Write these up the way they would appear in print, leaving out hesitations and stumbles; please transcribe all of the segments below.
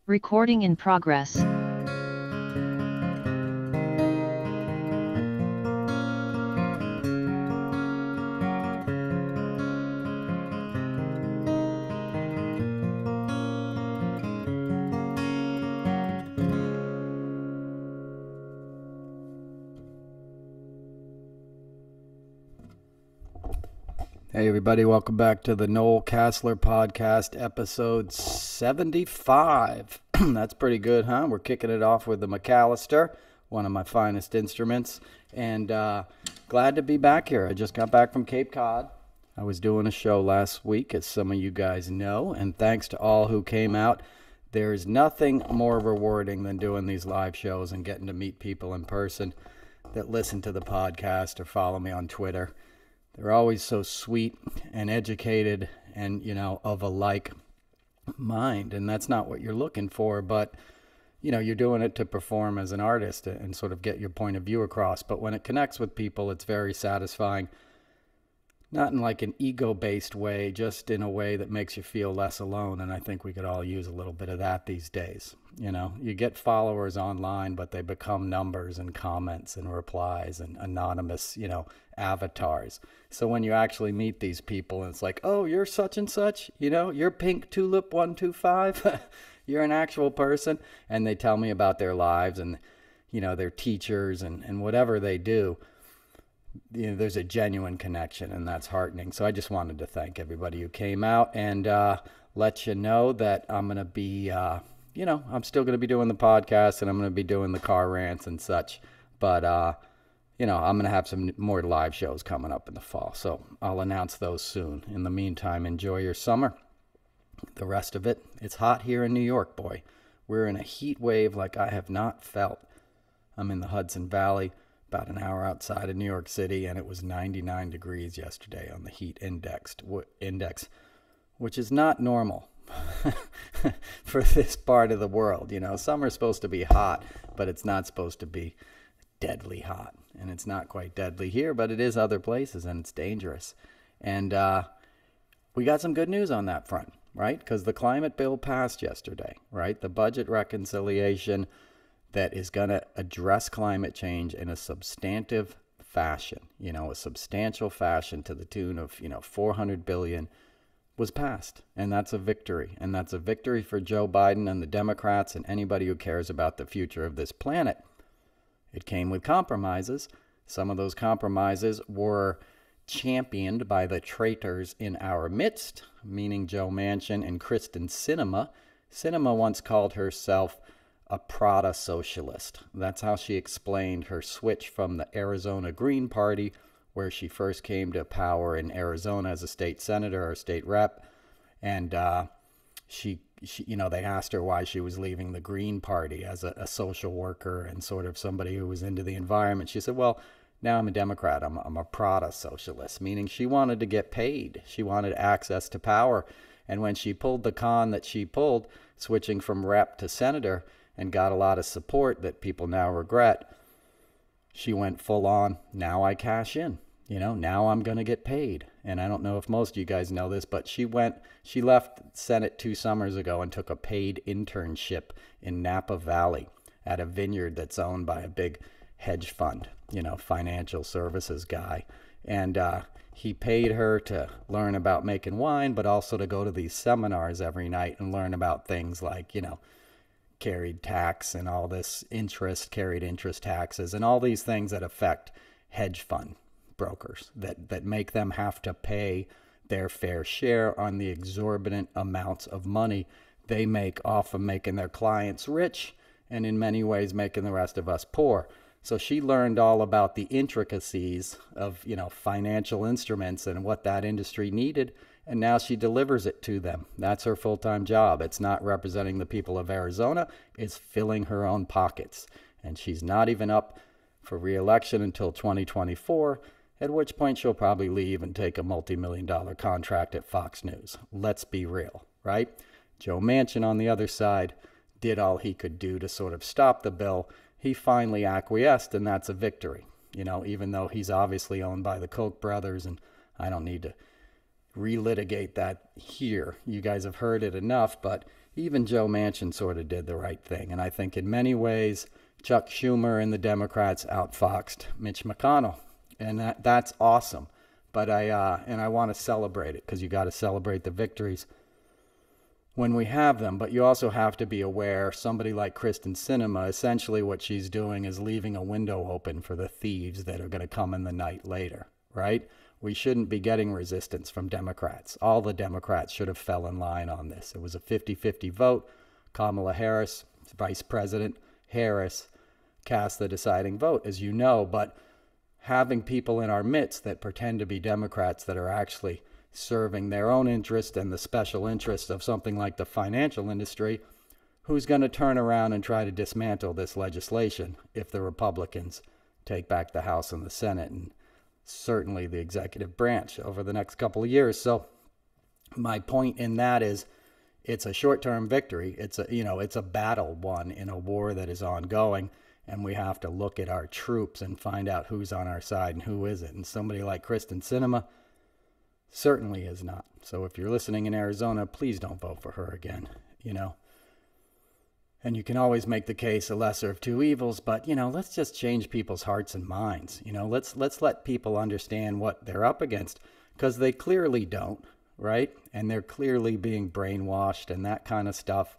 Recording in progress. Hey everybody, welcome back to the Noel Casler podcast, episode 75. That's pretty good, huh? We're kicking it off with the Mcallister, one of my finest instruments, and glad to be back here. I just got back from Cape Cod. I was doing a show last week, as some of you guys know, and thanks to all who came out. There's nothing more rewarding than doing these live shows and getting to meet people in person that listen to the podcast or follow me on Twitter. They're always so sweet and educated and, of a like mind. And that's not what you're looking for. But, you're doing it to perform as an artist and sort of get your point of view across. But when it connects with people, it's very satisfying. Not in like an ego-based way, just in a way that makes you feel less alone. And I think we could all use a little bit of that these days. You get followers online, but they become numbers and comments and replies and anonymous, avatars. So when you actually meet these people and it's like, oh, you're such and such, you're Pink Tulip 125, you're an actual person. And they tell me about their lives and, their teachers and whatever they do. There's a genuine connection, and that's heartening. So I just wanted to thank everybody who came out and let you know that I'm going to be, I'm still going to be doing the podcast and I'm going to be doing the car rants and such. But, I'm going to have some more live shows coming up in the fall. So I'll announce those soon. In the meantime, enjoy your summer. The rest of it, it's hot here in New York, boy. We're in a heat wave like I have not felt. I'm in the Hudson Valley, about an hour outside of New York City, and it was 99 degrees yesterday on the heat index, which is not normal for this part of the world. Summer's supposed to be hot, but it's not supposed to be deadly hot. And it's not quite deadly here, but it is other places, and it's dangerous. And we got some good news on that front, right? Because the climate bill passed yesterday, right? The budget reconciliation that is going to address climate change in a substantive fashion, a substantial fashion to the tune of, $400 billion was passed. And that's a victory. And that's a victory for Joe Biden and the Democrats and anybody who cares about the future of this planet. It came with compromises. Some of those compromises were championed by the traitors in our midst, meaning Joe Manchin and Kristen Sinema. Sinema once called herself a Prada socialist. That's how she explained her switch from the Arizona Green Party, where she first came to power in Arizona as a state senator or state rep. And she they asked her why she was leaving the Green Party as a social worker and sort of somebody who was into the environment. She said, well, now I'm a Democrat. I'm a Prada socialist, meaning she wanted to get paid. She wanted access to power. And when she pulled the con that she pulled, switching from rep to senator, and got a lot of support that people now regret, she went full on, now I cash in. Now I'm going to get paid. And I don't know if most of you guys know this, but she left Senate 2 summers ago and took a paid internship in Napa Valley at a vineyard that's owned by a big hedge fund, financial services guy. And he paid her to learn about making wine, but also to go to these seminars every night and learn about things like, carried tax and all this carried interest taxes and all these things that affect hedge fund brokers that make them have to pay their fair share on the exorbitant amounts of money they make off of making their clients rich and in many ways making the rest of us poor. So she learned all about the intricacies of, financial instruments and what that industry needed. And now she delivers it to them. That's her full-time job. It's not representing the people of Arizona. It's filling her own pockets. And she's not even up for re-election until 2024, at which point she'll probably leave and take a multi-million-dollar contract at Fox News. Let's be real, right? Joe Manchin on the other side did all he could do to sort of stop the bill. He finally acquiesced, and that's a victory. Even though he's obviously owned by the Koch brothers, and I don't need to relitigate that here. You guys have heard it enough, but even Joe Manchin sort of did the right thing. And I think in many ways, Chuck Schumer and the Democrats outfoxed Mitch McConnell. And that's awesome. But I want to celebrate it, because you got to celebrate the victories when we have them. But you also have to be aware, somebody like Kristen Sinema, essentially what she's doing is leaving a window open for the thieves that are going to come in the night later, right? We shouldn't be getting resistance from Democrats. All the Democrats should have fell in line on this. It was a 50-50 vote. Kamala Harris, Vice President Harris, cast the deciding vote, as you know. But having people in our midst that pretend to be Democrats that are actually serving their own interest and the special interest of something like the financial industry, who's going to turn around and try to dismantle this legislation if the Republicans take back the House and the Senate, and certainly the executive branch over the next couple of years. So my point in that is, it's a short-term victory. It's a battle won in a war that is ongoing. And we have to look at our troops and find out who's on our side and who isn't. And somebody like Kristen Sinema certainly is not. So if you're listening in Arizona, please don't vote for her again, And you can always make the case a lesser of two evils, but, let's just change people's hearts and minds. Let's let people understand what they're up against, because they clearly don't, right? And they're clearly being brainwashed, and that kind of stuff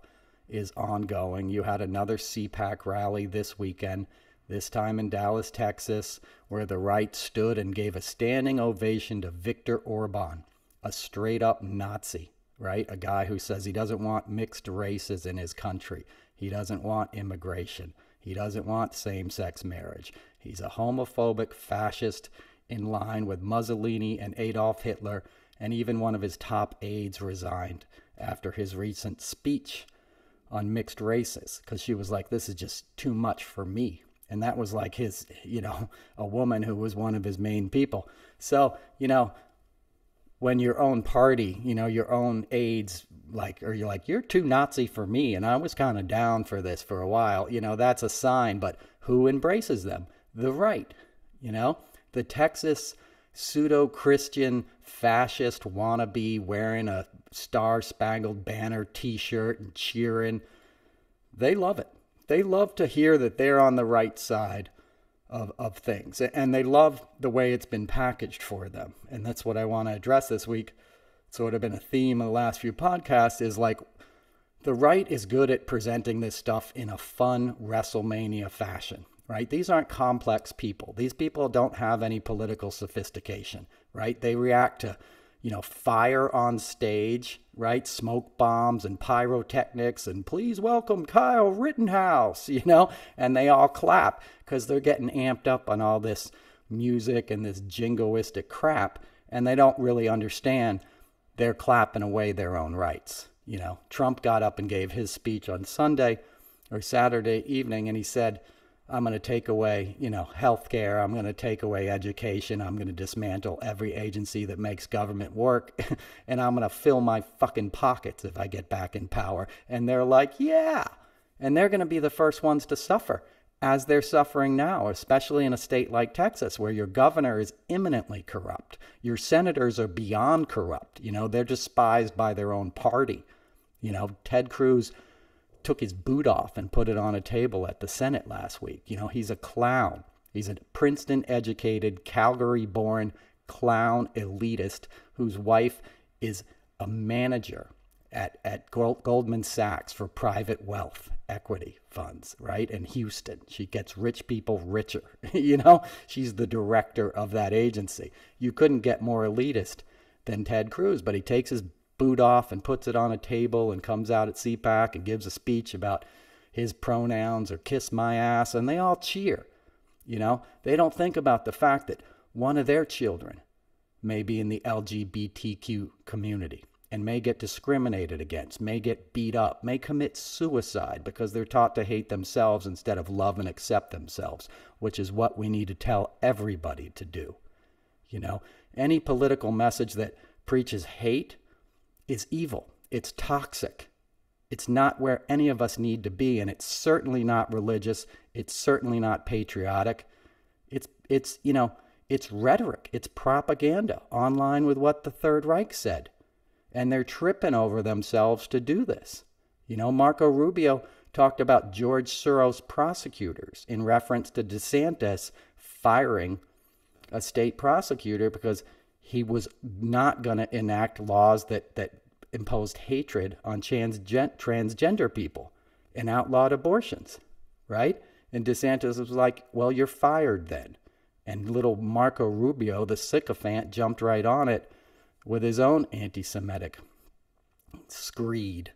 is ongoing. You had another CPAC rally this weekend, this time in Dallas, Texas, where the right stood and gave a standing ovation to Viktor Orban, a straight up Nazi, right? A guy who says he doesn't want mixed races in his country. He doesn't want immigration. He doesn't want same-sex marriage. He's a homophobic fascist in line with Mussolini and Adolf Hitler, and even one of his top aides resigned after his recent speech on mixed races, because she was like, this is just too much for me. And that was like his, a woman who was one of his main people. So, when your own party, your own aides, you're too Nazi for me, and I was kind of down for this for a while, that's a sign. But who embraces them? The right, the Texas pseudo-Christian fascist wannabe wearing a Star-Spangled Banner t-shirt and cheering. They love it. They love to hear that they're on the right side of things. And they love the way it's been packaged for them. And that's what I want to address this week. Sort of been a theme of the last few podcasts, is like, the right is good at presenting this stuff in a fun WrestleMania fashion, right? These aren't complex people. These people don't have any political sophistication, right? They react to, fire on stage, right? Smoke bombs and pyrotechnics and please welcome Kyle Rittenhouse, and they all clap because they're getting amped up on all this music and this jingoistic crap, and they don't really understand they're clapping away their own rights. Trump got up and gave his speech on Sunday or Saturday evening, and he said, I'm going to take away, healthcare. I'm going to take away education. I'm going to dismantle every agency that makes government work. And I'm going to fill my fucking pockets if I get back in power. And they're like, yeah. And they're going to be the first ones to suffer, as they're suffering now, especially in a state like Texas, where your governor is imminently corrupt. Your senators are beyond corrupt. They're despised by their own party. Ted Cruz took his boot off and put it on a table at the Senate last week. He's a clown. He's a Princeton-educated, Calgary-born clown elitist whose wife is a manager at Goldman Sachs for private wealth equity funds, right? In Houston. She gets rich people richer. She's the director of that agency. You couldn't get more elitist than Ted Cruz, but he takes his boot off and puts it on a table and comes out at CPAC and gives a speech about his pronouns or kiss my ass, and they all cheer. They don't think about the fact that one of their children may be in the LGBTQ community and may get discriminated against, may get beat up, may commit suicide because they're taught to hate themselves instead of love and accept themselves, which is what we need to tell everybody to do. Any political message that preaches hate is evil. It's toxic. It's not where any of us need to be, and it's certainly not religious. It's certainly not patriotic. It's rhetoric. It's propaganda online with what the Third Reich said. And they're tripping over themselves to do this. Marco Rubio talked about George Soros prosecutors in reference to DeSantis firing a state prosecutor because he was not going to enact laws that imposed hatred on transgender people and outlawed abortions, right? And DeSantis was like, well, you're fired then. And little Marco Rubio, the sycophant, jumped right on it with his own anti-Semitic screed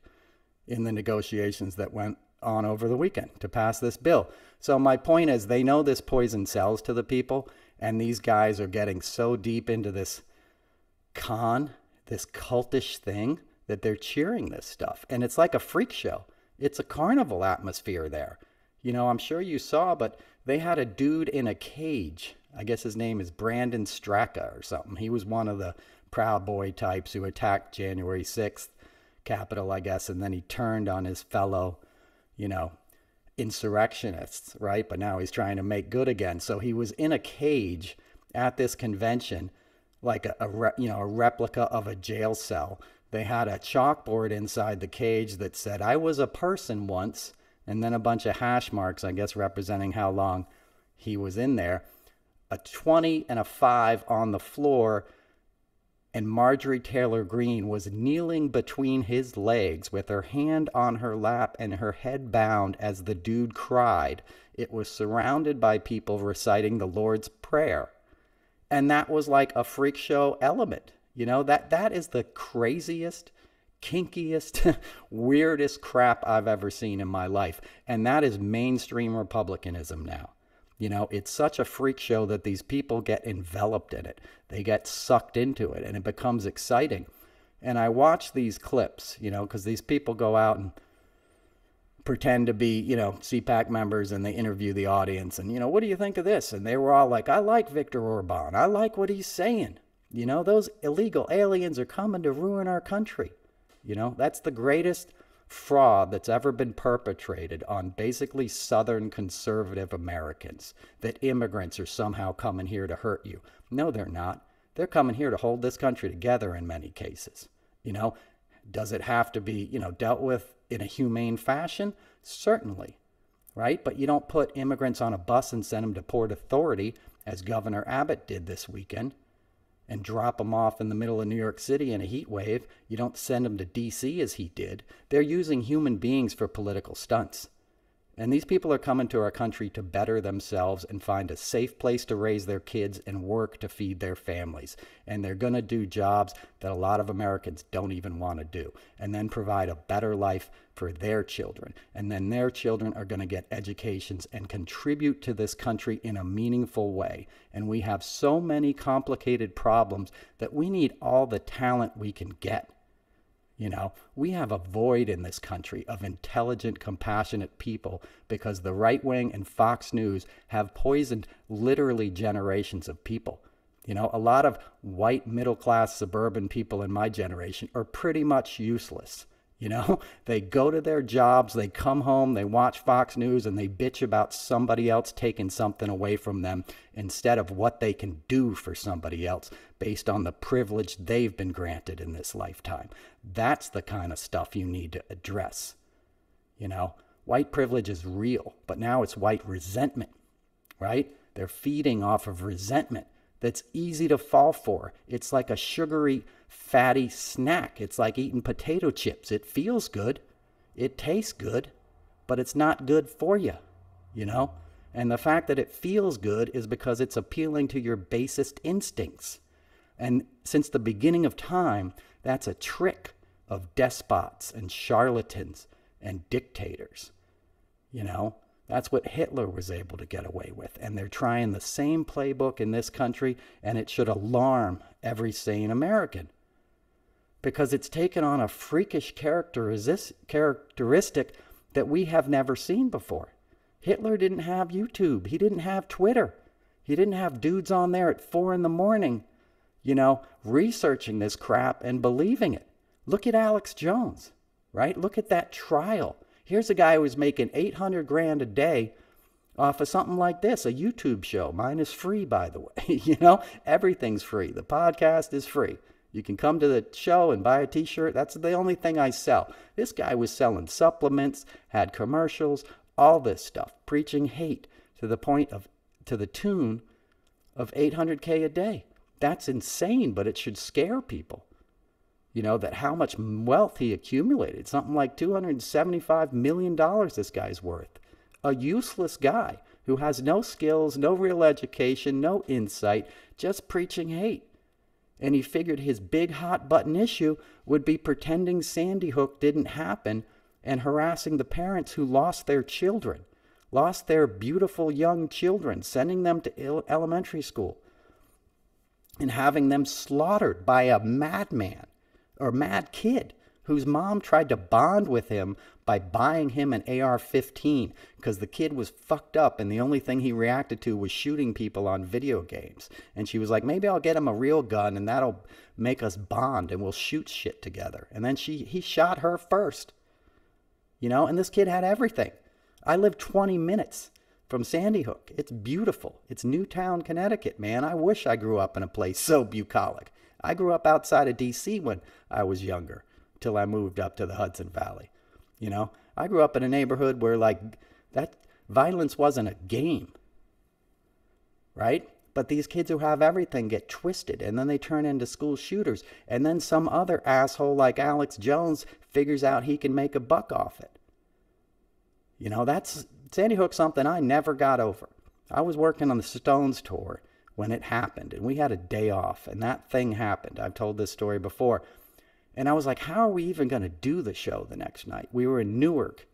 in the negotiations that went on over the weekend to pass this bill. So my point is, they know this poison sells to the people, and these guys are getting so deep into this this cultish thing, that they're cheering this stuff. And it's like a freak show. It's a carnival atmosphere there. I'm sure you saw, but they had a dude in a cage. I guess his name is Brandon Straka or something. He was one of the Proud Boy types who attacked January 6th Capitol, I guess, and then he turned on his fellow, insurrectionists, right? But now he's trying to make good again. So he was in a cage at this convention, like a replica of a jail cell. They had a chalkboard inside the cage that said, "I was a person once," and then a bunch of hash marks, I guess, representing how long he was in there. A 20 and a 5 on the floor, and Marjorie Taylor Greene was kneeling between his legs with her hand on her lap and her head bound as the dude cried. It was surrounded by people reciting the Lord's Prayer. And that was like a freak show element. That is the craziest, kinkiest, weirdest crap I've ever seen in my life. And that is mainstream Republicanism now. It's such a freak show that these people get enveloped in it. They get sucked into it, and it becomes exciting. And I watch these clips, because these people go out and pretend to be, CPAC members, and they interview the audience. And, what do you think of this? And they were all like, I like Viktor Orban. I like what he's saying. Those illegal aliens are coming to ruin our country. That's the greatest fraud that's ever been perpetrated on basically Southern conservative Americans, that immigrants are somehow coming here to hurt you. No, they're not. They're coming here to hold this country together in many cases. Does it have to be, dealt with in a humane fashion? Certainly, right? But you don't put immigrants on a bus and send them to Port Authority, as Governor Abbott did this weekend, and drop them off in the middle of New York City in a heat wave. You don't send them to D.C. as he did. They're using human beings for political stunts. And these people are coming to our country to better themselves and find a safe place to raise their kids and work to feed their families. And they're going to do jobs that a lot of Americans don't even want to do, and then provide a better life for their children. And then their children are going to get educations and contribute to this country in a meaningful way. And we have so many complicated problems that we need all the talent we can get. We have a void in this country of intelligent, compassionate people because the right wing and Fox News have poisoned literally generations of people. A lot of white middle-class suburban people in my generation are pretty much useless. They go to their jobs, they come home, they watch Fox News, and they bitch about somebody else taking something away from them instead of what they can do for somebody else based on the privilege they've been granted in this lifetime. That's the kind of stuff you need to address. White privilege is real, but now it's white resentment, right? They're feeding off of resentment that's easy to fall for. It's like a sugary, fatty snack. It's like eating potato chips. It feels good. It tastes good, but it's not good for you, And the fact that it feels good is because it's appealing to your basest instincts. And since the beginning of time, that's a trick of despots and charlatans and dictators. That's what Hitler was able to get away with. And they're trying the same playbook in this country, and it should alarm every sane American. Because it's taken on a freakish characteristic that we have never seen before. Hitler didn't have YouTube. He didn't have Twitter. He didn't have dudes on there at 4 a.m, researching this crap and believing it. Look at Alex Jones, right? Look at that trial. Here's a guy who was making $800,000 a day off of something like this, a YouTube show. Mine is free, by the way. Everything's free. The podcast is free. You can come to the show and buy a t-shirt. That's the only thing I sell. This guy was selling supplements, had commercials, all this stuff, preaching hate to the tune of $800K a day. That's insane, but it should scare people. You know, that how much wealth he accumulated. Something like $275 million this guy's worth. A useless guy who has no skills, no real education, no insight, just preaching hate. And he figured his big hot button issue would be pretending Sandy Hook didn't happen and harassing the parents who lost their children, lost their beautiful young children, sending them to elementary school and having them slaughtered by a madman or mad kid whose mom tried to bond with him by buying him an AR-15 because the kid was fucked up and the only thing he reacted to was shooting people on video games. And she was like, maybe I'll get him a real gun and that'll make us bond and we'll shoot shit together. And then he shot her first. You know, and this kid had everything. I live 20 minutes from Sandy Hook. It's beautiful. It's Newtown, Connecticut, man. I wish I grew up in a place so bucolic. I grew up outside of D.C. when I was younger, till I moved up to the Hudson Valley. You know, I grew up in a neighborhood where, like, that violence wasn't a game, right? But these kids who have everything get twisted, and then they turn into school shooters, and then some other asshole like Alex Jones figures out he can make a buck off it. You know, that's Sandy Hook, something I never got over. I was working on the Stones tour when it happened, and we had a day off, and that thing happened. I've told this story before. And I was like, how are we even going to do the show the next night? We were in Newark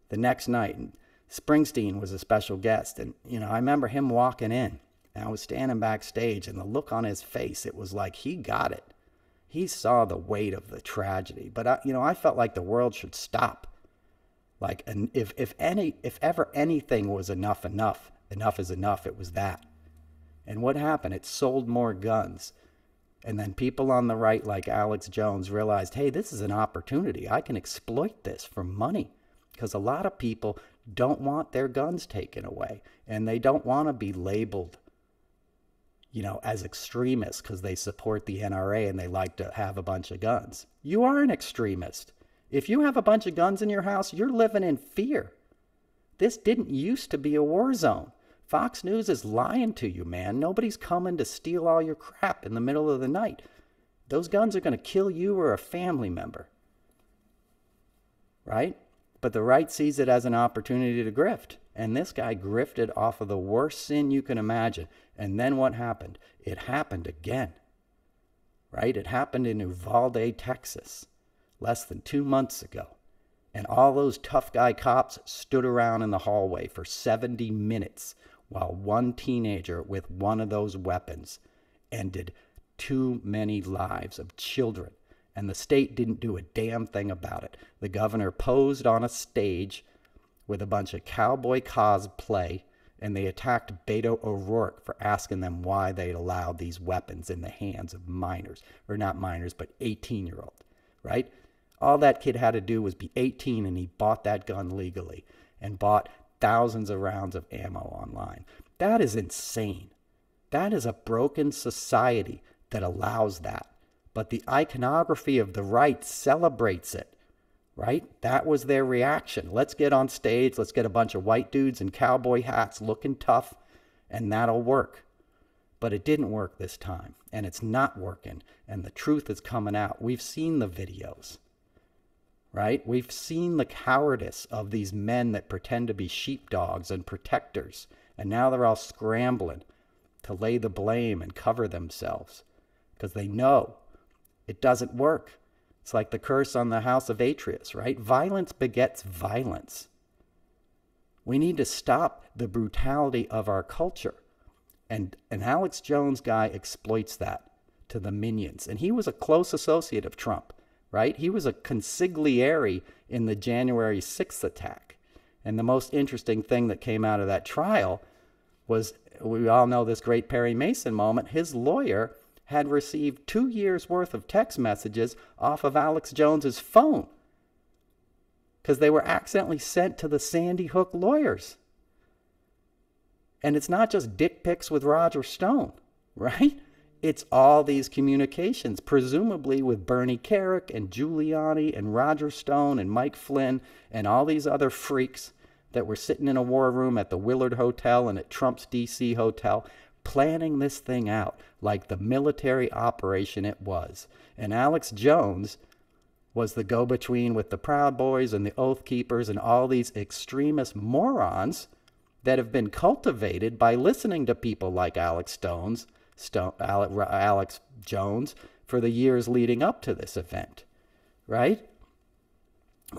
the next night, and Springsteen was a special guest. And, you know, I remember him walking in, and I was standing backstage, and the look on his face, it was like he got it. He saw the weight of the tragedy. But, I felt like the world should stop. Like, and if ever anything was enough is enough, it was that. And what happened? It sold more guns. And then people on the right, like Alex Jones, realized, hey, this is an opportunity. I can exploit this for money. Because a lot of people don't want their guns taken away. And they don't want to be labeled, you know, as extremists because they support the NRA and they like to have a bunch of guns. You are an extremist. If you have a bunch of guns in your house, you're living in fear. This didn't used to be a war zone. Fox News is lying to you, man. Nobody's coming to steal all your crap in the middle of the night. Those guns are going to kill you or a family member. Right? But the right sees it as an opportunity to grift. And this guy grifted off of the worst sin you can imagine. And then what happened? It happened again. Right? It happened in Uvalde, Texas, less than 2 months ago. And all those tough guy cops stood around in the hallway for 70 minutes while one teenager with one of those weapons ended too many lives of children. And the state didn't do a damn thing about it. The governor posed on a stage with a bunch of cowboy cosplay, and they attacked Beto O'Rourke for asking them why they'd allowed these weapons in the hands of minors. Or not minors, but 18-year-olds, right? All that kid had to do was be 18, and he bought that gun legally and bought thousands of rounds of ammo online. That is insane. That is a broken society that allows that. But the iconography of the right celebrates it, right? That was their reaction. Let's get on stage. Let's get a bunch of white dudes in cowboy hats looking tough, and that'll work. But it didn't work this time, and it's not working, and the truth is coming out. We've seen the videos. Right? We've seen the cowardice of these men that pretend to be sheepdogs and protectors. And now they're all scrambling to lay the blame and cover themselves. Because they know it doesn't work. It's like the curse on the house of Atreus, right? Violence begets violence. We need to stop the brutality of our culture. And an Alex Jones guy exploits that to the minions. And he was a close associate of Trump. Right? He was a consigliere in the January 6th attack. And the most interesting thing that came out of that trial was, we all know this great Perry Mason moment, his lawyer had received 2 years' worth of text messages off of Alex Jones's phone because they were accidentally sent to the Sandy Hook lawyers. And it's not just dick pics with Roger Stone, right? It's all these communications, presumably with Bernie Kerik and Giuliani and Roger Stone and Mike Flynn and all these other freaks that were sitting in a war room at the Willard Hotel and at Trump's D.C. hotel, planning this thing out like the military operation it was. And Alex Jones was the go-between with the Proud Boys and the Oath Keepers and all these extremist morons that have been cultivated by listening to people like Alex Jones for the years leading up to this event, right?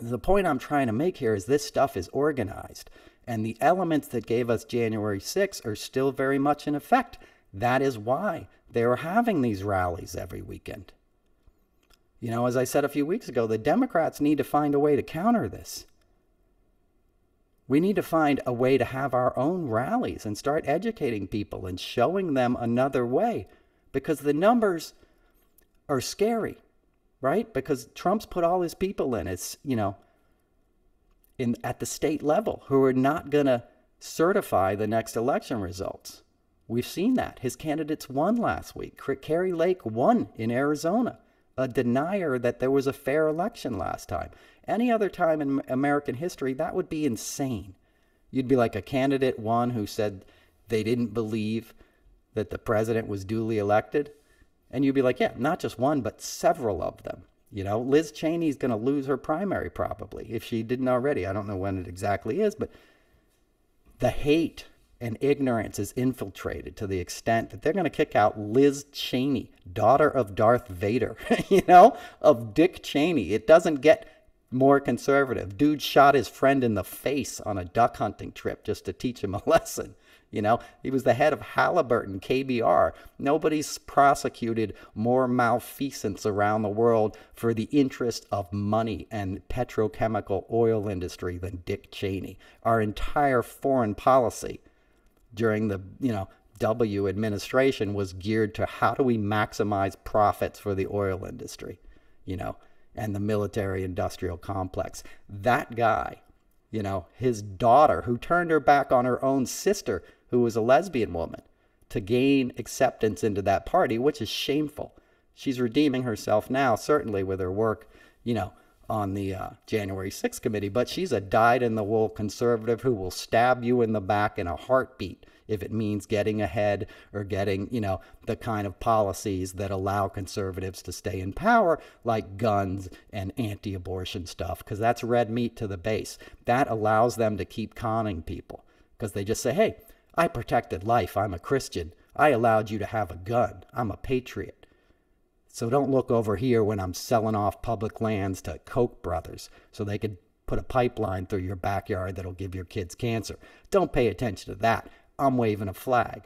The point I'm trying to make here is this stuff is organized, and the elements that gave us January 6th are still very much in effect. That is why they are having these rallies every weekend. You know, as I said a few weeks ago, the Democrats need to find a way to counter this. We need to find a way to have our own rallies and start educating people and showing them another way, because the numbers are scary, right? Because Trump's put all his people in, it's, you know, at the state level who are not going to certify the next election results. We've seen that. His candidates won last week. Kari Lake won in Arizona, a denier that there was a fair election last time. Any other time in American history, that would be insane. You'd be like a candidate won who said they didn't believe that the president was duly elected. And you'd be like, yeah, not just one, but several of them. You know, Liz Cheney's going to lose her primary probably, if she didn't already. I don't know when it exactly is, but the hate and ignorance is infiltrated to the extent that they're going to kick out Liz Cheney, daughter of Darth Vader, you know, of Dick Cheney. It doesn't get more conservative. Dude shot his friend in the face on a duck hunting trip just to teach him a lesson. You know, he was the head of Halliburton, KBR. Nobody's prosecuted more malfeasance around the world for the interest of money and petrochemical oil industry than Dick Cheney. Our entire foreign policy during the, you know, W administration was geared to how do we maximize profits for the oil industry, you know, and the military industrial complex. That guy, you know, his daughter, who turned her back on her own sister, who was a lesbian woman, to gain acceptance into that party, which is shameful. She's redeeming herself now, certainly with her work, you know, on the January 6th committee, but she's a dyed-in-the-wool conservative who will stab you in the back in a heartbeat if it means getting ahead or getting, you know, the kind of policies that allow conservatives to stay in power, like guns and anti-abortion stuff, because that's red meat to the base. That allows them to keep conning people, because they just say, hey, I protected life. I'm a Christian. I allowed you to have a gun. I'm a patriot. So don't look over here when I'm selling off public lands to Koch brothers so they could put a pipeline through your backyard that'll give your kids cancer. Don't pay attention to that. I'm waving a flag,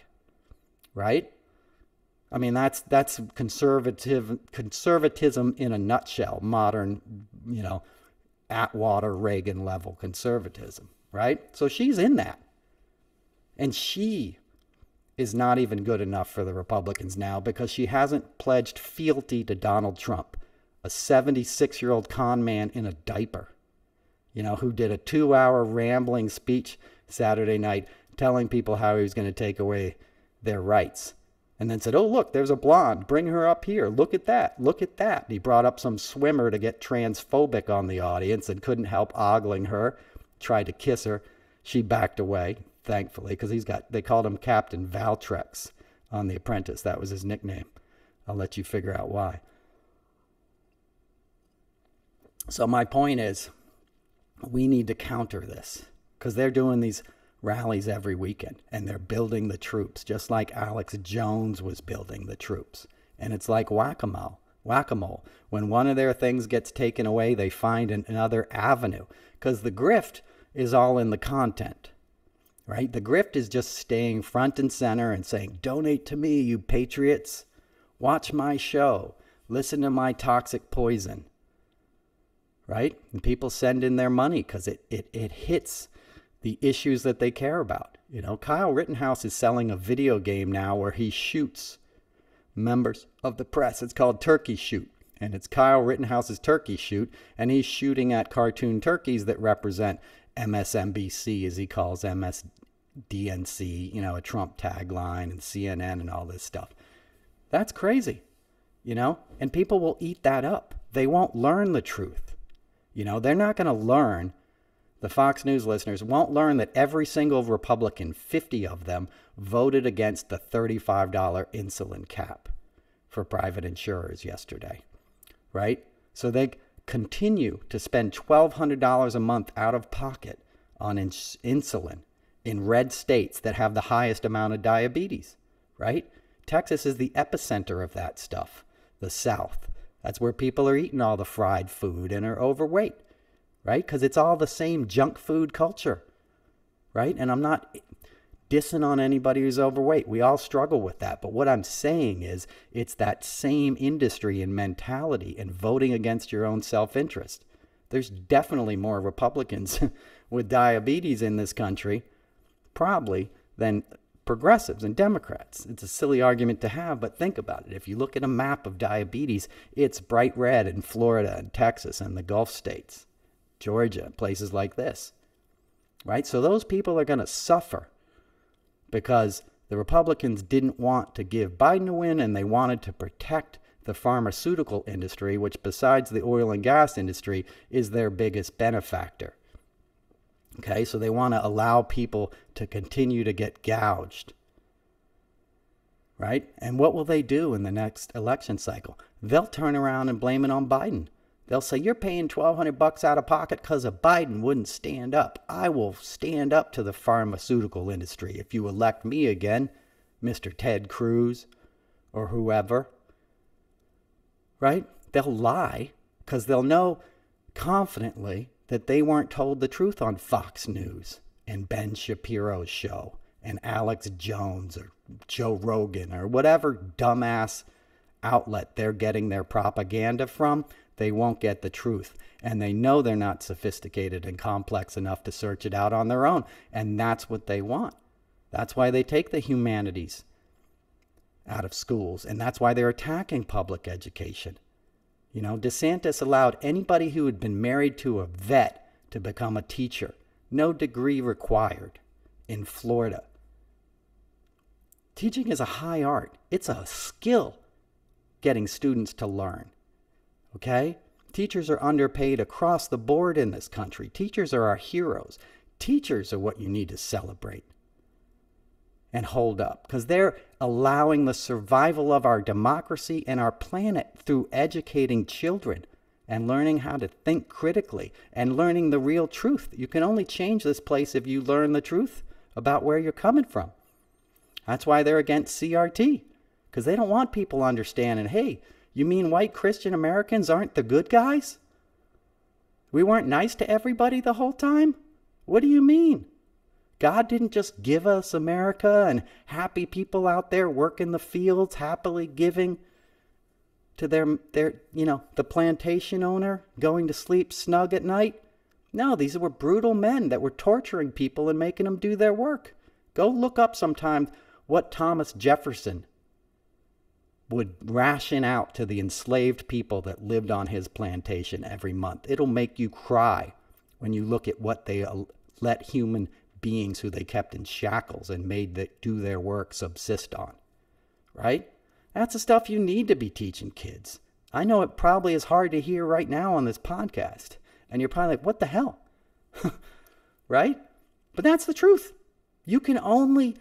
right? I mean, that's conservatism in a nutshell, modern, you know, Atwater, Reagan level conservatism, right? So she's in that. And she is not even good enough for the Republicans now because she hasn't pledged fealty to Donald Trump, a 76-year-old con man in a diaper, you know, who did a 2-hour rambling speech Saturday night telling people how he was going to take away their rights. And then said, oh, look, there's a blonde. Bring her up here. Look at that. Look at that. And he brought up some swimmer to get transphobic on the audience and couldn't help ogling her. Tried to kiss her. She backed away, thankfully, because they called him Captain Valtrex on The Apprentice. That was his nickname. I'll let you figure out why. So my point is, we need to counter this because they're doing these rallies every weekend and they're building the troops just like Alex Jones was building the troops. And it's like whack-a-mole. When one of their things gets taken away, they find another avenue because the grift is all in the content, right? The grift is just staying front and center and saying, donate to me, you patriots. Watch my show. Listen to my toxic poison, right? And people send in their money because it hits the issues that they care about. You know, Kyle Rittenhouse is selling a video game now where he shoots members of the press. It's called Turkey Shoot. And it's Kyle Rittenhouse's Turkey Shoot. And he's shooting at cartoon turkeys that represent MSNBC, as he calls MSDNC, you know, a Trump tagline, and CNN and all this stuff. That's crazy, and people will eat that up. They won't learn the truth. They're not going to learn. The Fox News listeners won't learn that every single Republican, 50 of them, voted against the $35 insulin cap for private insurers yesterday, right? So they continue to spend $1,200 a month out of pocket on insulin in red states that have the highest amount of diabetes, right? Texas is the epicenter of that stuff, the South. That's where people are eating all the fried food and are overweight, right? Because it's all the same junk food culture, right? And I'm not dissing on anybody who's overweight. We all struggle with that. But what I'm saying is it's that same industry and mentality and voting against your own self-interest. There's definitely more Republicans with diabetes in this country, probably, than progressives and Democrats. It's a silly argument to have, but think about it. If you look at a map of diabetes, it's bright red in Florida and Texas and the Gulf states, Georgia, places like this, right? So those people are going to suffer because the Republicans didn't want to give Biden a win, and they wanted to protect the pharmaceutical industry, which besides the oil and gas industry is their biggest benefactor. Okay, so they want to allow people to continue to get gouged, right? And what will they do in the next election cycle? They'll turn around and blame it on Biden. They'll say, you're paying $1,200 out of pocket because of Biden wouldn't stand up. I will stand up to the pharmaceutical industry if you elect me again, Mr. Ted Cruz or whoever, right? They'll lie because they'll know confidently that they weren't told the truth on Fox News and Ben Shapiro's show and Alex Jones or Joe Rogan or whatever dumbass outlet they're getting their propaganda from. They won't get the truth. And they know they're not sophisticated and complex enough to search it out on their own. And that's what they want. That's why they take the humanities out of schools. And that's why they're attacking public education. DeSantis allowed anybody who had been married to a vet to become a teacher. No degree required in Florida. Teaching is a high art. It's a skill, getting students to learn. Okay? Teachers are underpaid across the board in this country. Teachers are our heroes. Teachers are what you need to celebrate and hold up, because they're allowing the survival of our democracy and our planet through educating children and learning how to think critically and learning the real truth. You can only change this place if you learn the truth about where you're coming from. That's why they're against CRT, because they don't want people understanding, hey, you mean white Christian Americans aren't the good guys? We weren't nice to everybody the whole time? What do you mean? God didn't just give us America and happy people out there working the fields, happily giving to their the plantation owner, going to sleep snug at night. No, these were brutal men that were torturing people and making them do their work. Go look up sometime what Thomas Jefferson would ration out to the enslaved people that lived on his plantation every month. It'll make you cry when you look at what they let human beings who they kept in shackles and made do their work subsist on, right? That's the stuff you need to be teaching kids. I know it probably is hard to hear right now on this podcast, and you're probably like, what the hell? Right? But that's the truth. You can only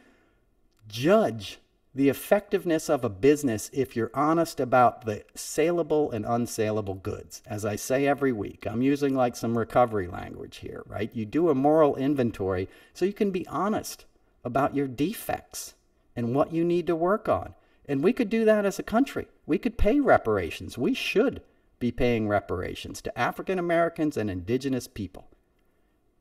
judge the effectiveness of a business if you're honest about the saleable and unsaleable goods. As I say every week, I'm using like some recovery language here, right? You do a moral inventory so you can be honest about your defects and what you need to work on. And we could do that as a country. We could pay reparations. We should be paying reparations to African Americans and indigenous people.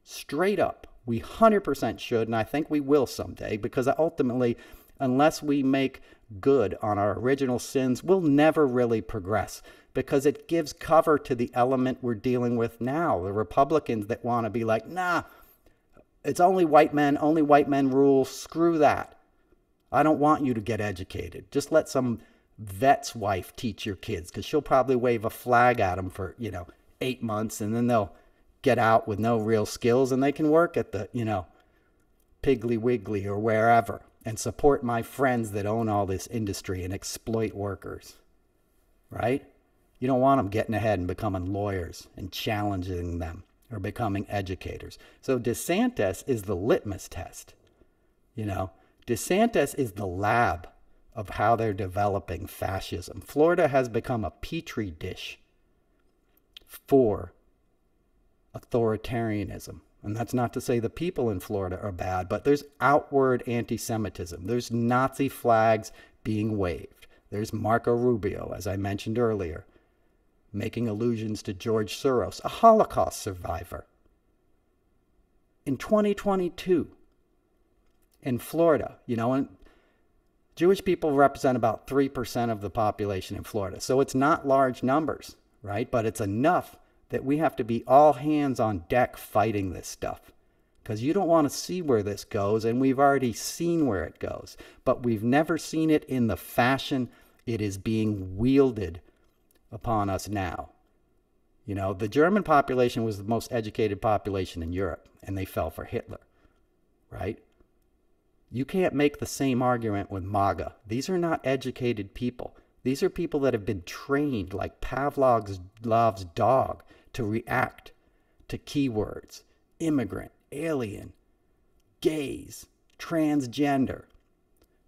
Straight up, we 100% should, and I think we will someday, because ultimately, unless we make good on our original sins, we'll never really progress, because it gives cover to the element we're dealing with now. The Republicans that want to be like, nah, it's only white men rule, screw that. I don't want you to get educated. Just let some vet's wife teach your kids, because she'll probably wave a flag at them for, 8 months, and then they'll get out with no real skills, and they can work at the, Piggly Wiggly or wherever. and support my friends that own all this industry and exploit workers, right? You don't want them getting ahead and becoming lawyers and challenging them or becoming educators. So DeSantis is the litmus test. DeSantis is the lab of how they're developing fascism. Florida has become a petri dish for authoritarianism. And that's not to say the people in Florida are bad, but there's outward anti-Semitism. There's Nazi flags being waved. There's Marco Rubio, as I mentioned earlier, making allusions to George Soros, a Holocaust survivor. In 2022, in Florida, and Jewish people represent about 3% of the population in Florida. So it's not large numbers, right? But it's enough that we have to be all hands on deck fighting this stuff. Because you don't want to see where this goes, and we've already seen where it goes. But we've never seen it in the fashion it is being wielded upon us now. The German population was the most educated population in Europe, and they fell for Hitler, right? You can't make the same argument with MAGA. These are not educated people. These are people that have been trained like Pavlov's dog to react to keywords: immigrant, alien, gays, transgender.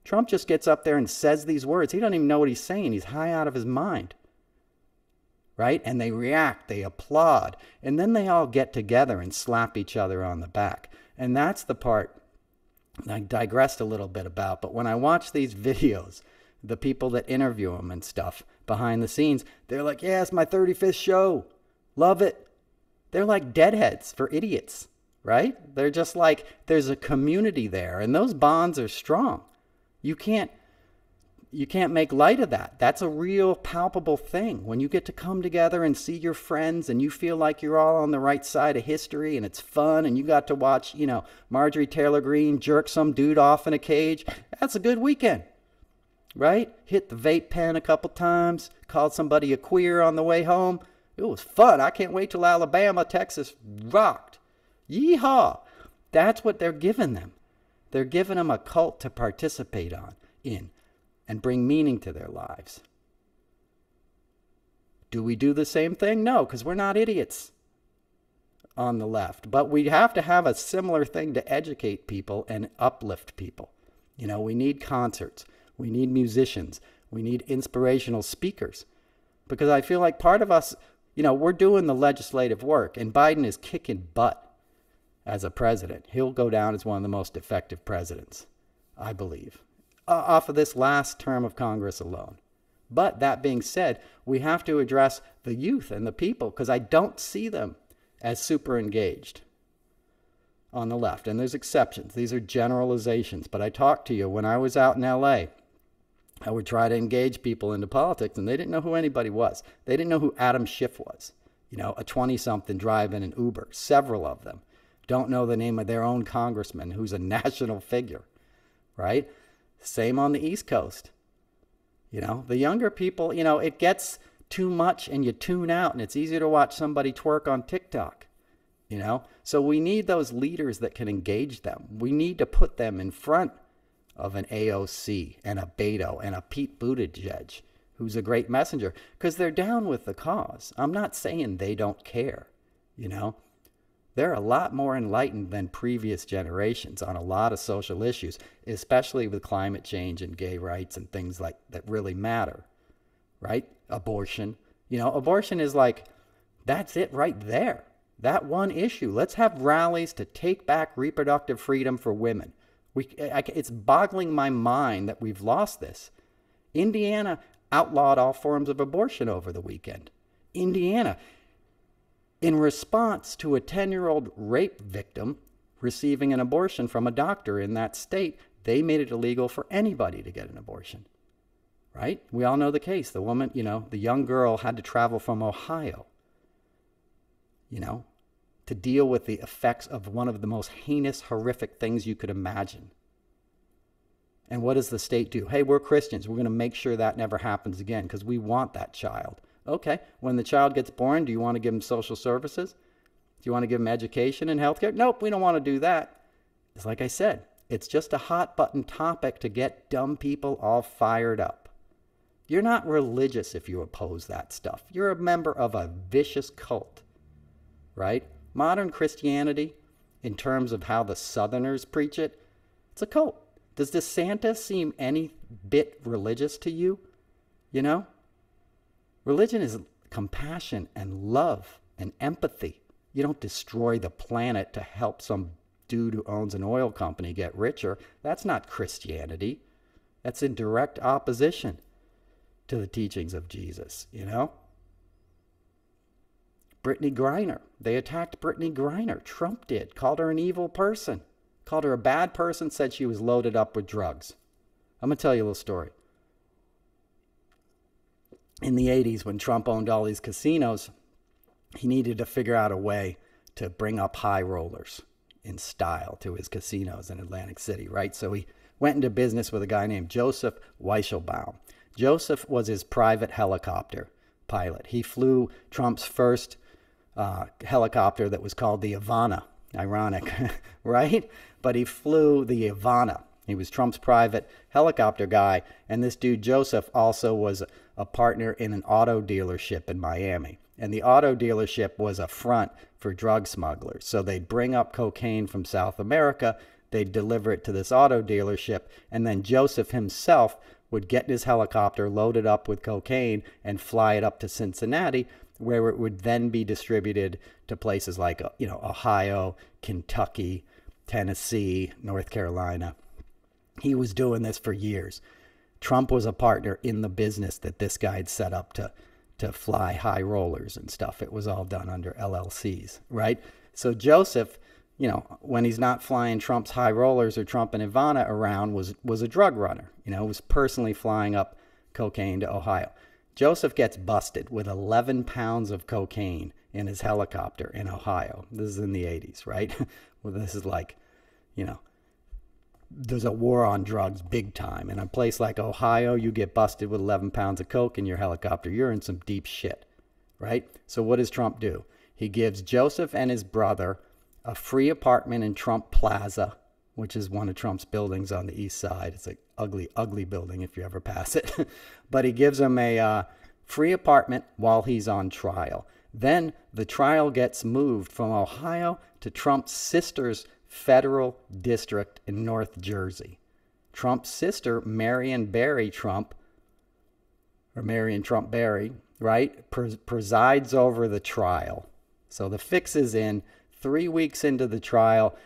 Trump just gets up there and says these words. He doesn't even know what he's saying. He's high out of his mind. Right? And they react, they applaud, and then they all get together and slap each other on the back. And that's the part I digressed a little bit about. But when I watch these videos, the people that interview them and stuff behind the scenes, they're like, yeah, it's my 35th show. Love it. They're like deadheads for idiots, right? They're just like, there's a community there, and those bonds are strong. You can't make light of that. That's a real palpable thing. When you get to come together and see your friends and you feel like you're all on the right side of history and it's fun and you got to watch, Marjorie Taylor Greene jerk some dude off in a cage, that's a good weekend, right? Hit the vape pen a couple times, called somebody a queer on the way home. It was fun. I can't wait till Alabama, Texas rocked. Yeehaw. That's what they're giving them. They're giving them a cult to participate in and bring meaning to their lives. Do we do the same thing? No, because we're not idiots on the left. But we have to have a similar thing to educate people and uplift people. We need concerts. We need musicians. We need inspirational speakers. Because I feel like part of us, we're doing the legislative work, and Biden is kicking butt as a president. He'll go down as one of the most effective presidents, I believe, off of this last term of Congress alone. But that being said, we have to address the youth and the people, because I don't see them as super engaged on the left. And there's exceptions. These are generalizations. But I talked to you when I was out in LA. I would try to engage people into politics, and they didn't know who anybody was. They didn't know who Adam Schiff was. A 20-something driving an Uber. Several of them don't know the name of their own congressman who's a national figure, right? Same on the East Coast. The younger people, it gets too much and you tune out, and it's easier to watch somebody twerk on TikTok, So we need those leaders that can engage them. We need to put them in front of an AOC and a Beto and a Pete Buttigieg, who's a great messenger, because they're down with the cause. I'm not saying they don't care, They're a lot more enlightened than previous generations on a lot of social issues, especially with climate change and gay rights and things like that really matter, right? Abortion. Abortion is like, that's it right there. That one issue. Let's have rallies to take back reproductive freedom for women. It's boggling my mind that we've lost this. Indiana outlawed all forms of abortion over the weekend. Indiana, in response to a 10-year-old rape victim receiving an abortion from a doctor in that state, they made it illegal for anybody to get an abortion, right? We all know the case. The woman, the young girl had to travel from Ohio, to deal with the effects of one of the most heinous, horrific things you could imagine. And what does the state do? Hey, we're Christians. We're going to make sure that never happens again because we want that child. Okay, when the child gets born, do you want to give them social services? Do you want to give them education and health care? Nope, we don't want to do that. It's like I said, It's just a hot button topic to get dumb people all fired up. You're not religious if you oppose that stuff. You're a member of a vicious cult, right? Modern Christianity, in terms of how the Southerners preach it, it's a cult. Does DeSantis seem any bit religious to you? You know? Religion is compassion and love and empathy. You don't destroy the planet to help some dude who owns an oil company get richer. That's not Christianity. That's in direct opposition to the teachings of Jesus, you know? Brittany Griner. They attacked Brittany Griner. Trump did. Called her an evil person. Called her a bad person. Said she was loaded up with drugs. I'm going to tell you a little story. In the 80s, when Trump owned all these casinos, he needed to figure out a way to bring up high rollers in style to his casinos in Atlantic City, right? So he went into business with a guy named Joseph Weichelbaum. Joseph was his private helicopter pilot. He flew Trump's first helicopter that was called the Ivana. Ironic, right? But he flew the Ivana. He was Trump's private helicopter guy. And this dude, Joseph, also was a partner in an auto dealership in Miami. And the auto dealership was a front for drug smugglers. So they'd bring up cocaine from South America, they'd deliver it to this auto dealership, and then Joseph himself would get in his helicopter loaded up with cocaine and fly it up to Cincinnati, where it would then be distributed to places like, Ohio, Kentucky, Tennessee, North Carolina. He was doing this for years. Trump was a partner in the business that this guy had set up to fly high rollers and stuff. It was all done under LLCs, right? So Joseph, when he's not flying Trump's high rollers or Trump and Ivana around, was a drug runner, was personally flying up cocaine to Ohio. Joseph gets busted with 11 pounds of cocaine in his helicopter in Ohio. This is in the 80s, right? Well, this is like, there's a war on drugs big time. In a place like Ohio, you get busted with 11 pounds of coke in your helicopter. You're in some deep shit, right? So what does Trump do? He gives Joseph and his brother a free apartment in Trump Plaza, which is one of Trump's buildings on the east side. It's an ugly, ugly building if you ever pass it. But he gives him a free apartment while he's on trial. Then the trial gets moved from Ohio to Trump's sister's federal district in North Jersey. Trump's sister, Marion Trump Barry, right, presides over the trial. So the fix is in. 3 weeks into the trial,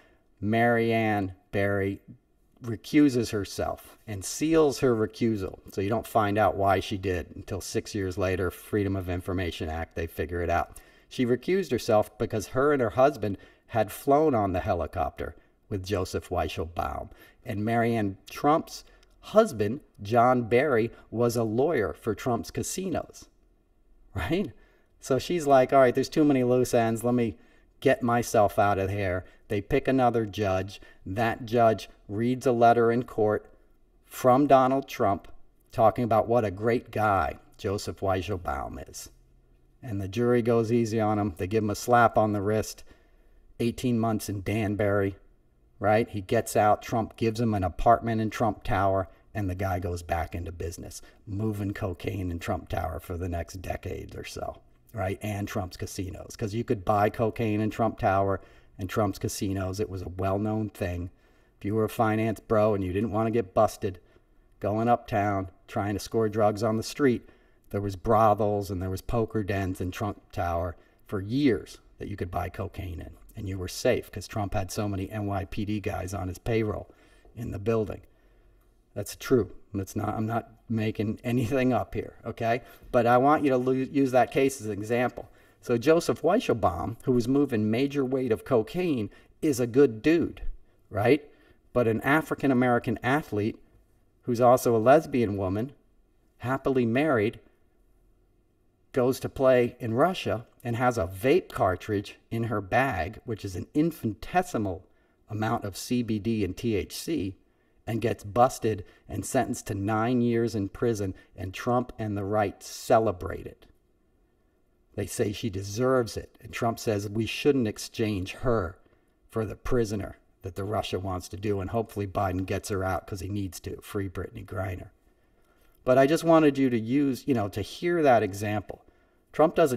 Marianne Barry recuses herself and seals her recusal. So you don't find out why she did until 6 years later, Freedom of Information Act, they figure it out. She recused herself because her and her husband had flown on the helicopter with Joseph Weichelbaum. And Marianne Trump's husband, John Barry, was a lawyer for Trump's casinos, right? So she's like, all right, there's too many loose ends. Let me get myself out of here. They pick another judge. That judge reads a letter in court from Donald Trump talking about what a great guy Joseph Weichelbaum is. And the jury goes easy on him. They give him a slap on the wrist. 18 months in Danbury, right? He gets out. Trump gives him an apartment in Trump Tower, and the guy goes back into business, moving cocaine in Trump Tower for the next decade or so, right? And Trump's casinos, because you could buy cocaine in Trump Tower and Trump's casinos. It was a well-known thing. If you were a finance bro and you didn't want to get busted going uptown trying to score drugs on the street, there was brothels and there was poker dens in Trump Tower for years that you could buy cocaine in. And you were safe because Trump had so many NYPD guys on his payroll in the building. That's true. I'm not making anything up here, okay? But I want you to use that case as an example. So Joseph Weichelbaum, who was moving major weight of cocaine, is a good dude, right? But an African-American athlete who's also a lesbian woman, happily married, goes to play in Russia and has a vape cartridge in her bag, which is an infinitesimal amount of CBD and THC, and gets busted and sentenced to 9 years in prison, and Trump and the right celebrate it. They say she deserves it, and Trump says we shouldn't exchange her for the prisoner that the Russia wants to do, and hopefully Biden gets her out because he needs to free Brittany Griner. But I just wanted you to use, to hear that example. Trump is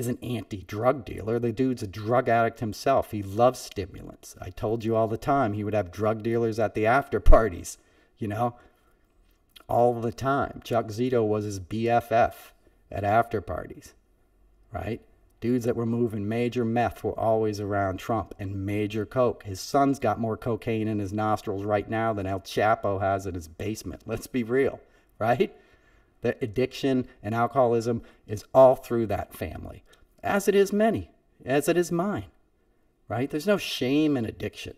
an anti-drug dealer. The dude's a drug addict himself. He loves stimulants. I told you all the time he would have drug dealers at the after parties, all the time. Chuck Zito was his BFF at after parties, right? Dudes that were moving major meth were always around Trump, and major coke. His son's got more cocaine in his nostrils right now than El Chapo has in his basement. Let's be real, right? The addiction and alcoholism is all through that family, as it is mine, right? There's no shame in addiction.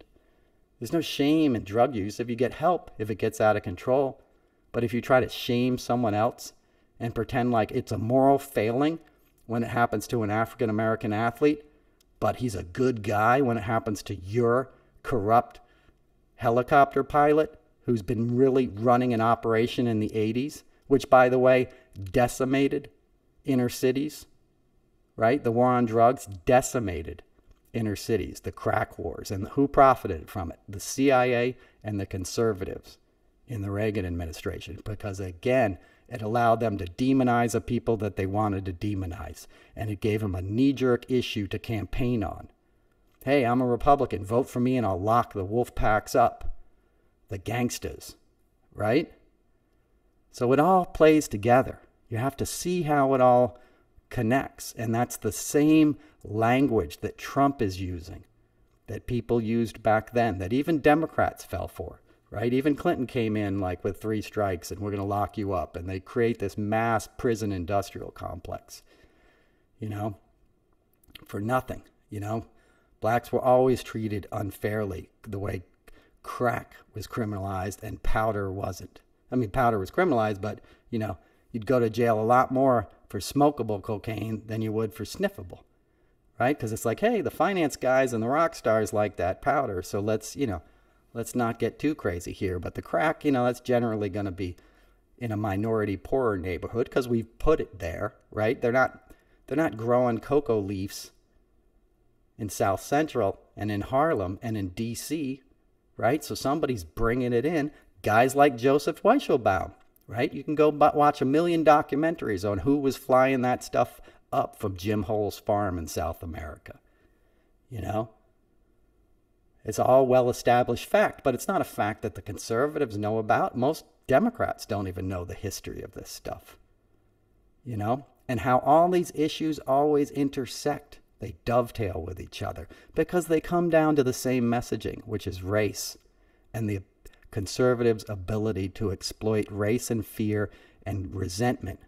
There's no shame in drug use if you get help, if it gets out of control. But if you try to shame someone else and pretend like it's a moral failing when it happens to an African-American athlete, but he's a good guy when it happens to your corrupt helicopter pilot who's been really running an operation in the 80s, which, by the way, decimated inner cities, right? The war on drugs decimated inner cities, the crack wars, and who profited from it? The CIA and the conservatives in the Reagan administration, because, again, it allowed them to demonize a people that they wanted to demonize, and it gave them a knee-jerk issue to campaign on. Hey, I'm a Republican. Vote for me and I'll lock the wolf packs up, the gangsters, right? So it all plays together. You have to see how it all connects, and that's the same language that Trump is using, that people used back then, that even Democrats fell for. Right? Even Clinton came in like with 3 strikes and we're going to lock you up. And they create this mass prison industrial complex, for nothing. Blacks were always treated unfairly the way crack was criminalized and powder wasn't. I mean, powder was criminalized, but, you'd go to jail a lot more for smokable cocaine than you would for sniffable, right? Because it's like, hey, the finance guys and the rock stars like that powder, so let's not get too crazy here. But the crack, that's generally going to be in a minority, poorer neighborhood because we've put it there, right? They're not growing cocoa leaves in South Central and in Harlem and in D.C., right? So somebody's bringing it in. Guys like Joseph Weichelbaum, right? You can go watch 1 million documentaries on who was flying that stuff up from Jim Hole's farm in South America, It's all well-established fact, but it's not a fact that the conservatives know about. Most Democrats don't even know the history of this stuff, and how all these issues always intersect. They dovetail with each other because they come down to the same messaging, which is race, and the conservatives' ability to exploit race and fear and resentment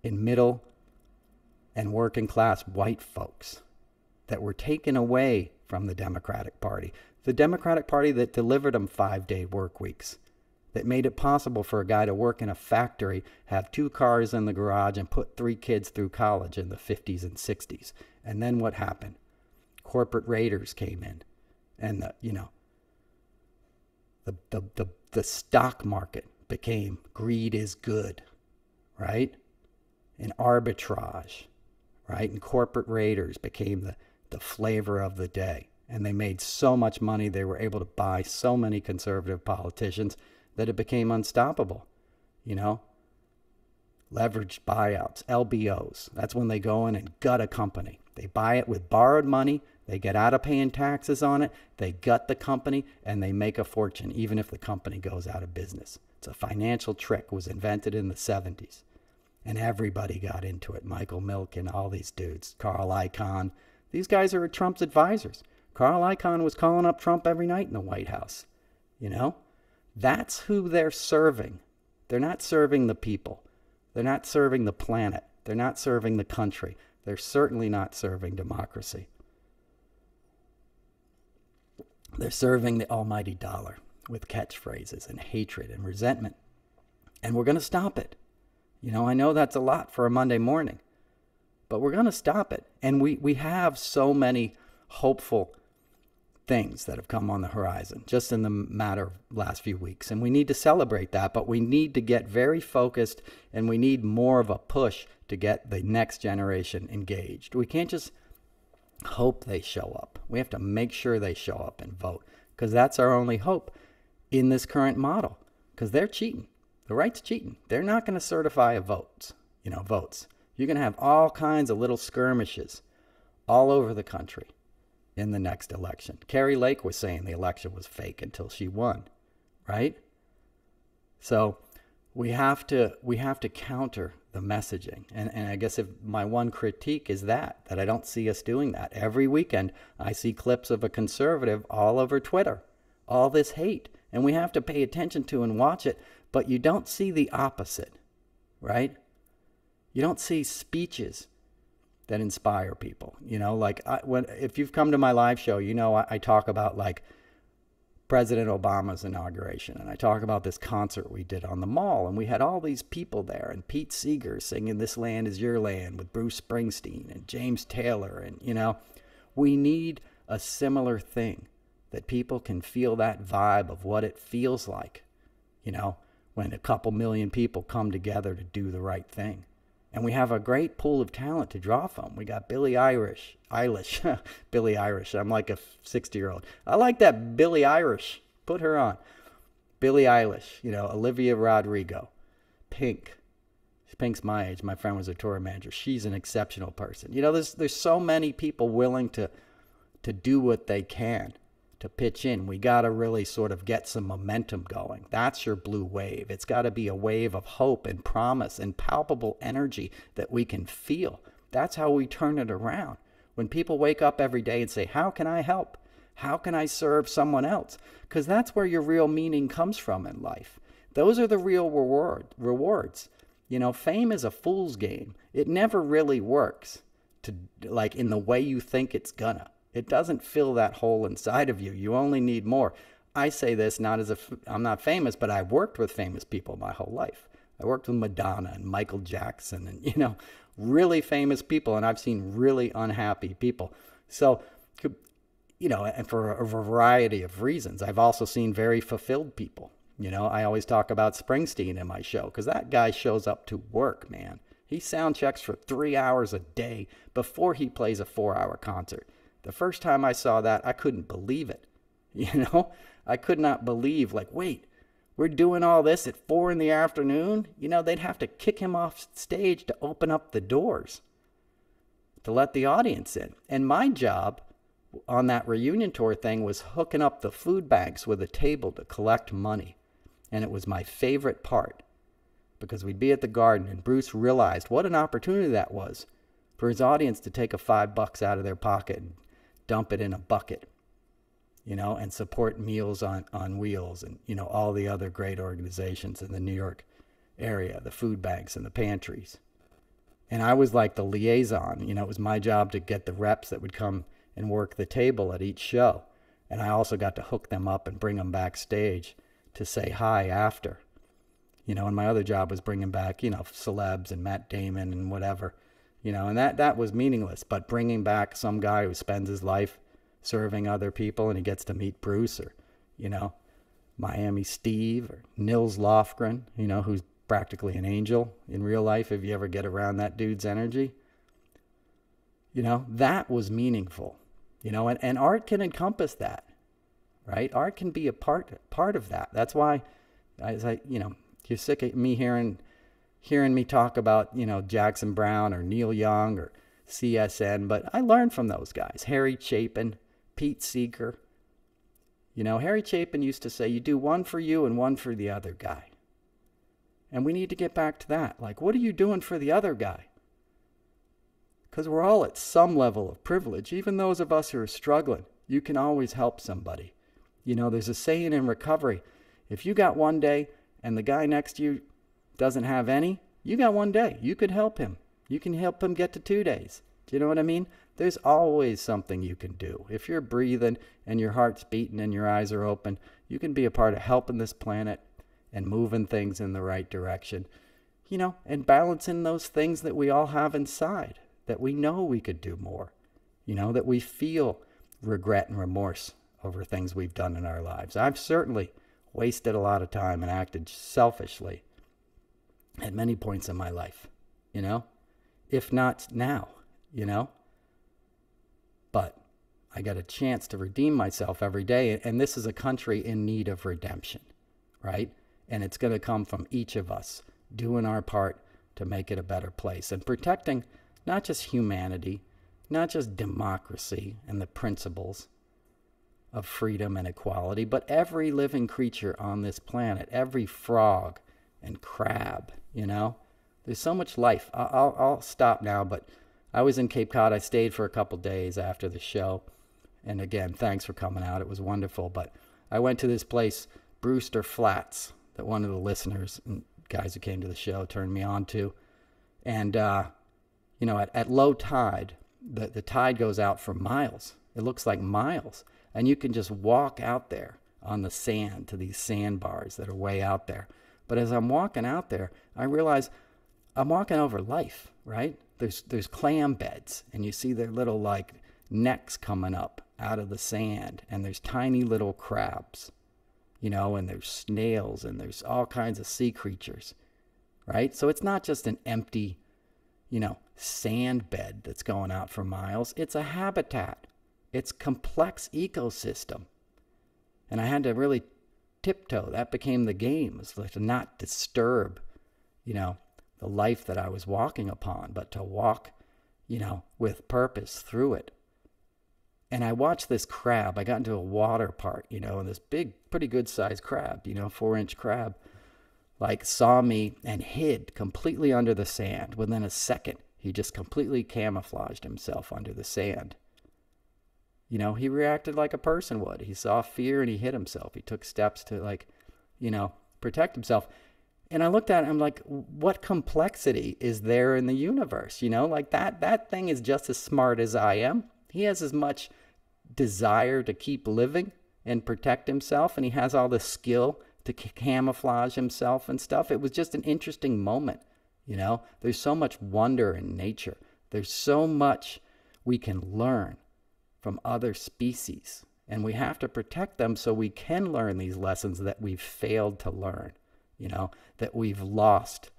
in middle and working class white folks that were taken away from the Democratic Party. The Democratic Party that delivered them 5-day work weeks, that made it possible for a guy to work in a factory, have 2 cars in the garage, and put 3 kids through college in the 50s and 60s. And then what happened? Corporate raiders came in, and the stock market became greed is good, right? And arbitrage, right? And corporate raiders became the flavor of the day. And they made so much money, they were able to buy so many conservative politicians that it became unstoppable, Leveraged buyouts, LBOs. That's when they go in and gut a company. They buy it with borrowed money. They get out of paying taxes on it. They gut the company and they make a fortune, even if the company goes out of business. It's a financial trick, was invented in the 70s. And everybody got into it. Michael Milk and all these dudes, Carl Icahn. These guys are Trump's advisors. Carl Icahn was calling up Trump every night in the White House. That's who they're serving. They're not serving the people. They're not serving the planet. They're not serving the country. They're certainly not serving democracy. They're serving the almighty dollar with catchphrases and hatred and resentment. And we're going to stop it. I know that's a lot for a Monday morning, but we're going to stop it. And we have so many hopeful things that have come on the horizon just in the matter of last few weeks. And we need to celebrate that, but we need to get very focused, and we need more of a push to get the next generation engaged. We can't just hope they show up. We have to make sure they show up and vote, because that's our only hope in this current model, because they're cheating. The right's cheating. They're not going to certify votes. You're going to have all kinds of little skirmishes all over the country in the next election. Carrie Lake was saying the election was fake until she won, right? So we have to counter the messaging. And I guess if my one critique is that I don't see us doing that. Every weekend I see clips of a conservative all over Twitter, all this hate, and we have to pay attention to and watch it, but you don't see the opposite, right? You don't see speeches that inspire people. If you've come to my live show, I talk about like President Obama's inauguration, and I talk about this concert we did on the mall, and we had all these people there, and Pete Seeger singing "This Land Is Your Land" with Bruce Springsteen and James Taylor, and we need a similar thing, that people can feel that vibe of what it feels like, when a couple million people come together to do the right thing. And we have a great pool of talent to draw from. We got Billie Eilish. Billie Eilish. I'm like a 60-year-old. I like that Billie Eilish. Put her on. Billie Eilish. Olivia Rodrigo. Pink. Pink's my age. My friend was a tour manager. She's an exceptional person. There's so many people willing to do what they can to pitch in. We got to really sort of get some momentum going. That's your blue wave. It's got to be a wave of hope and promise and palpable energy that we can feel. That's how we turn it around. When people wake up every day and say, how can I help? How can I serve someone else? Because that's where your real meaning comes from in life. Those are the real rewards. Fame is a fool's game. It never really works in the way you think it's gonna. It doesn't fill that hole inside of you. You only need more. I say this not as if I'm not famous, but I've worked with famous people my whole life. I worked with Madonna and Michael Jackson and, really famous people, and I've seen really unhappy people. So, and for a variety of reasons. I've also seen very fulfilled people. I always talk about Springsteen in my show, because that guy shows up to work, man. He sound checks for 3 hours a day before he plays a 4-hour concert. The first time I saw that, I couldn't believe it. I could not believe, wait, we're doing all this at 4 p.m? They'd have to kick him off stage to open up the doors to let the audience in. And my job on that reunion tour thing was hooking up the food banks with a table to collect money. And it was my favorite part, because we'd be at the Garden, and Bruce realized what an opportunity that was for his audience to take a $5 out of their pocket and dump it in a bucket, and support Meals on Wheels and, all the other great organizations in the New York area, the food banks and the pantries. And I was like the liaison. It was my job to get the reps that would come and work the table at each show. And I also got to hook them up and bring them backstage to say hi after. And my other job was bringing back, celebs and Matt Damon and whatever. And that was meaningless. But bringing back some guy who spends his life serving other people, and he gets to meet Bruce, or, Miami Steve, or Nils Lofgren, who's practically an angel in real life if you ever get around that dude's energy. That was meaningful. And art can encompass that, right? Art can be a part of that. That's why, you're sick of me hearing me talk about, Jackson Browne or Neil Young or CSN, but I learned from those guys. Harry Chapin, Pete Seeger. Harry Chapin used to say, you do one for you and one for the other guy. And we need to get back to that. What are you doing for the other guy? Because we're all at some level of privilege. Even those of us who are struggling, you can always help somebody. There's a saying in recovery, if you got one day and the guy next to you doesn't have any, you got one day. You could help him. You can help him get to 2 days. Do you know what I mean? There's always something you can do. If you're breathing and your heart's beating and your eyes are open, you can be a part of helping this planet and moving things in the right direction, and balancing those things that we all have inside, that we know we could do more, that we feel regret and remorse over things we've done in our lives. I've certainly wasted a lot of time and acted selfishly at many points in my life, if not now, but I got a chance to redeem myself every day. And this is a country in need of redemption, right? And it's going to come from each of us doing our part to make it a better place and protecting not just humanity, not just democracy and the principles of freedom and equality, but every living creature on this planet, every frog and crab, you know? There's so much life. I'll stop now, but I was in Cape Cod. I stayed for a couple days after the show. And again, thanks for coming out. It was wonderful. But I went to this place, Brewster Flats, that one of the listeners and guys who came to the show turned me on to. And, you know, at low tide, the tide goes out for miles. It looks like miles. And you can just walk out there on the sand to these sandbars that are way out there. But as I'm walking out there, I realize I'm walking over life, right? There's clam beds, and you see their little, like, necks coming up out of the sand, and there's tiny little crabs, you know, and there's snails, and there's all kinds of sea creatures, right? So it's not just an empty, you know, sand bed that's going out for miles. It's a habitat. It's complex ecosystem. And I had to really tiptoe. That became the game, was like to not disturb, you know, the life that I was walking upon, but to walk, you know, with purpose through it. And I watched this crab. I got into a water part, you know, and this big, pretty good sized crab, you know, 4-inch crab, like saw me and hid completely under the sand. Within a second, he just completely camouflaged himself under the sand. You know, he reacted like a person would. He saw fear and he hid himself. He took steps to, like, you know, protect himself. And I looked at it, I'm like, what complexity is there in the universe? You know, like that thing is just as smart as I am. He has as much desire to keep living and protect himself, and he has all the skill to camouflage himself and stuff. It was just an interesting moment, you know. There's so much wonder in nature. There's so much we can learn from other species, and we have to protect them so we can learn these lessons that we've failed to learn, you know, that we've lost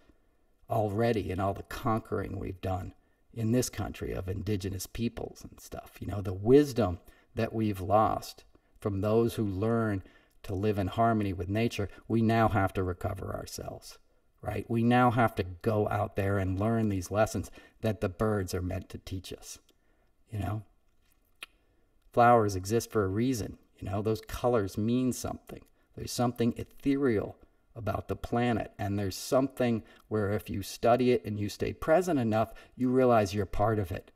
already in all the conquering we've done in this country of indigenous peoples and stuff. You know, the wisdom that we've lost from those who learn to live in harmony with nature, we now have to recover ourselves, right? We now have to go out there and learn these lessons that the birds are meant to teach us, you know? Flowers exist for a reason, you know? Those colors mean something. There's something ethereal about the planet, and there's something where if you study it and you stay present enough, you realize you're part of it.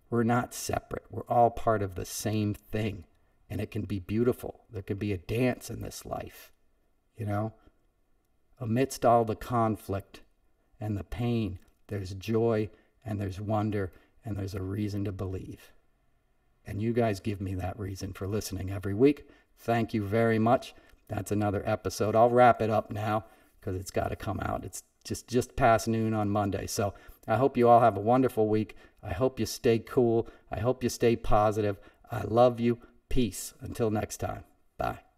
We're not separate. We're all part of the same thing, and it can be beautiful. There can be a dance in this life, you know? Amidst all the conflict and the pain, there's joy and there's wonder and there's a reason to believe. And you guys give me that reason for listening every week. Thank you very much. That's another episode. I'll wrap it up now because it's got to come out. It's just past noon on Monday. So I hope you all have a wonderful week. I hope you stay cool. I hope you stay positive. I love you. Peace. Until next time. Bye.